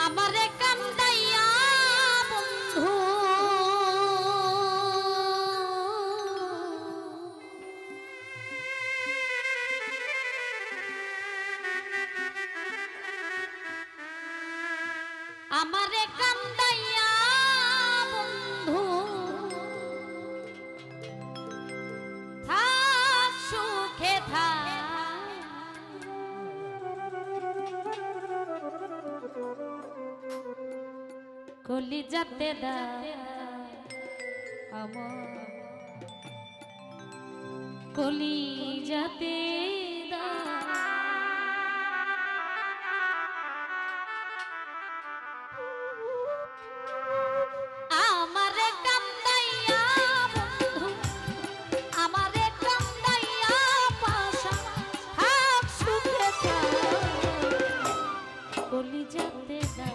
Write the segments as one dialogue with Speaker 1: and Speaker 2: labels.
Speaker 1: আমারে কান্দাইয়া বন্ধু আমারে কান্দাইয়া বন্ধু থাক সুখে থাক কলিজাতে দা আমার কলিজাতে দা আমারে কান্দাইয়া বন্ধু আমারে কান্দাইয়া পাশা হাত সুখে থাক কলিজাতে দা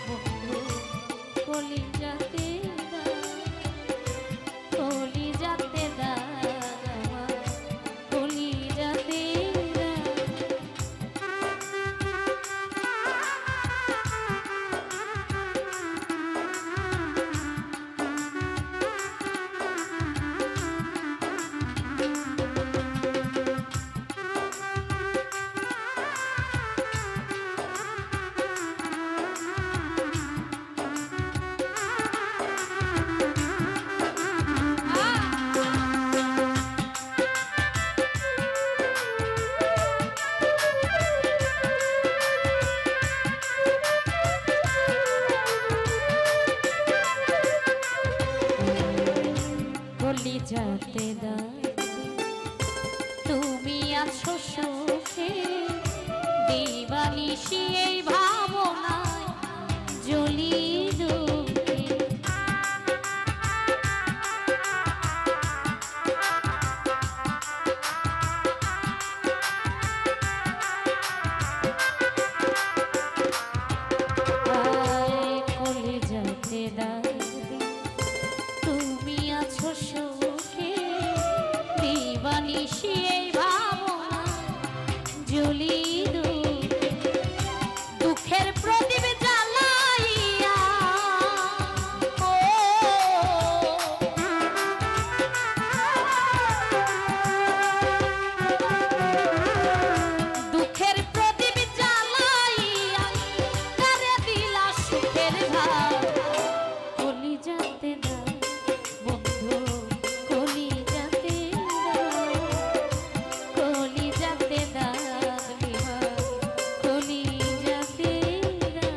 Speaker 1: বন্ধু কলিজাতে দা কলিজাতে দা কলিজাতে দা কলিজাতে দা তুমি আছো সুখে দিবানিশি এই ভাবনায় জ্বলি দুঃখে কলিজাতে দা তুমি আছো সুখে দিবানিশি এই ভাবনা জ্বলি দুঃখের প্রদীপ জ্বালাইয়া দুঃখের প্রদীপ জ্বালাইয়া করে দিলা সুখের ভাব কলিজাতে দা বন্ধু কলিজাতে দা কলিজাতে দা কলিজাতে দা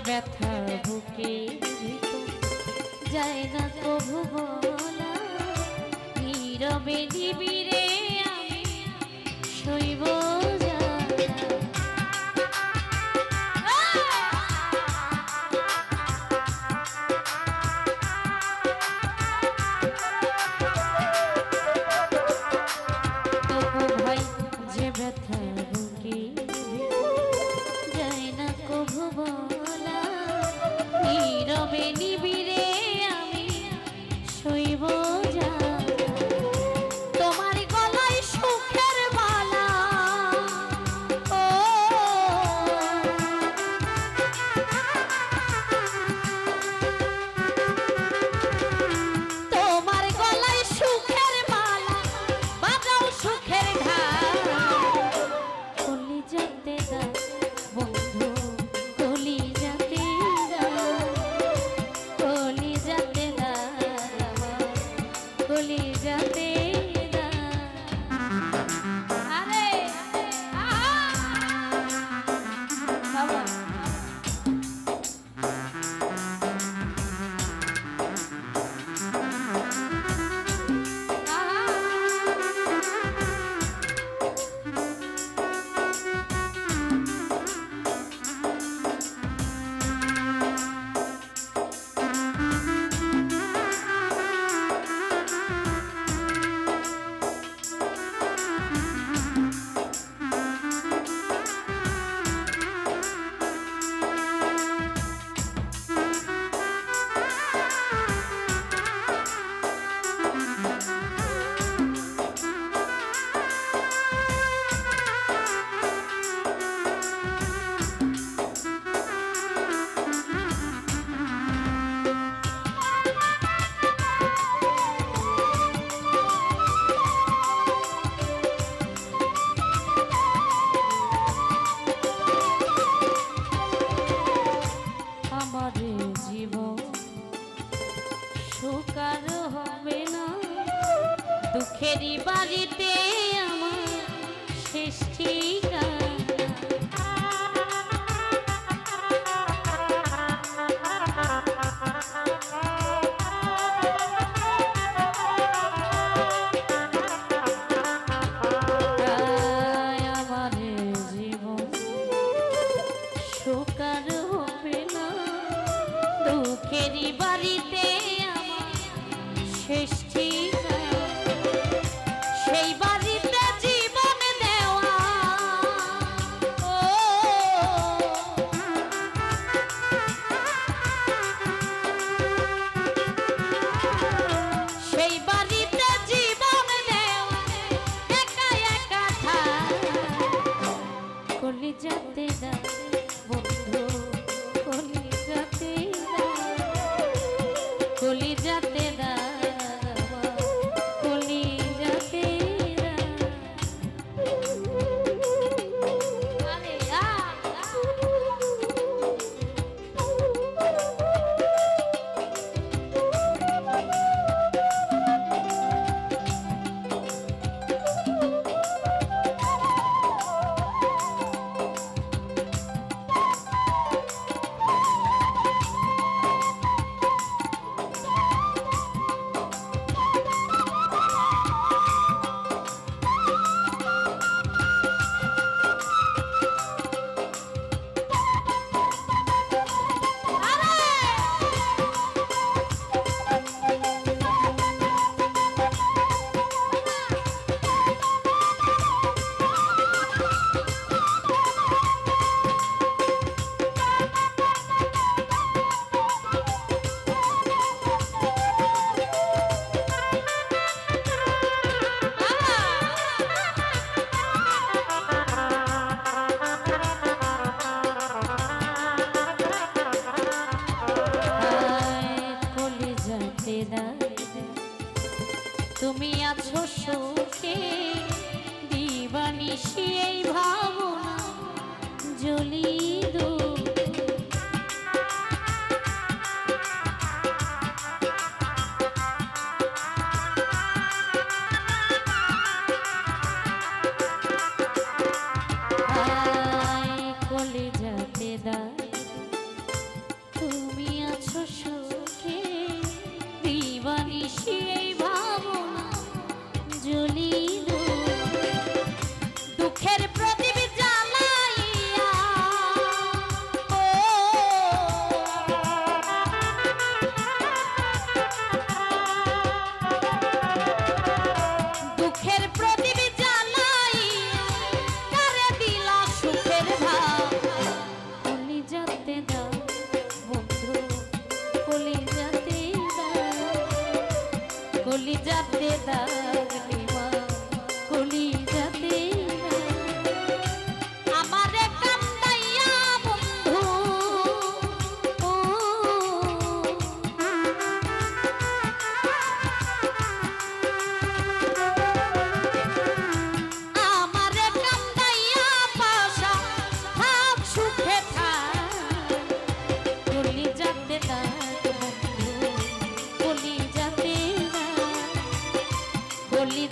Speaker 1: ব্যথা বুকে যায় না কভু বলা নীরবে নিবিড়ে আমি শৈব তবু ভাই যে ব্যথা বুকে যায় না কভু বলা নীরবে নিবিড়ে আমি শৈব যা তোমার গলায় সুখের মালা কলিজাতে দুঃখেরই বাড়িতে আমার শেষ আমার জীবন সুকার হবে না দুঃখেরই বাড়িতে আমার শেষ সেই বাড়িতে জীবন দেওয়া সেই বাড়িতে জীবন দেওয়া একা একা কলিজাতে দা বন্ধু কলিজাতে দা কলিজাতে দা তুমি আছো সুখে দিবানিশি এই ভাবনা জ্বলি কলিজাতে দা তুমি আছো সুখে দিবানিশি এই ভাবনা জ্বলি দুঃখের প্রদীপ জ্বালাইয়া দুঃখের প্রদীপ জ্বালাইয়া কারে দিলা সুখের ভাব কলিজাতে দা বন্ধু কলিজাতে দা কলিজাতে দা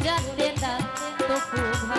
Speaker 1: যাতে দাও তবু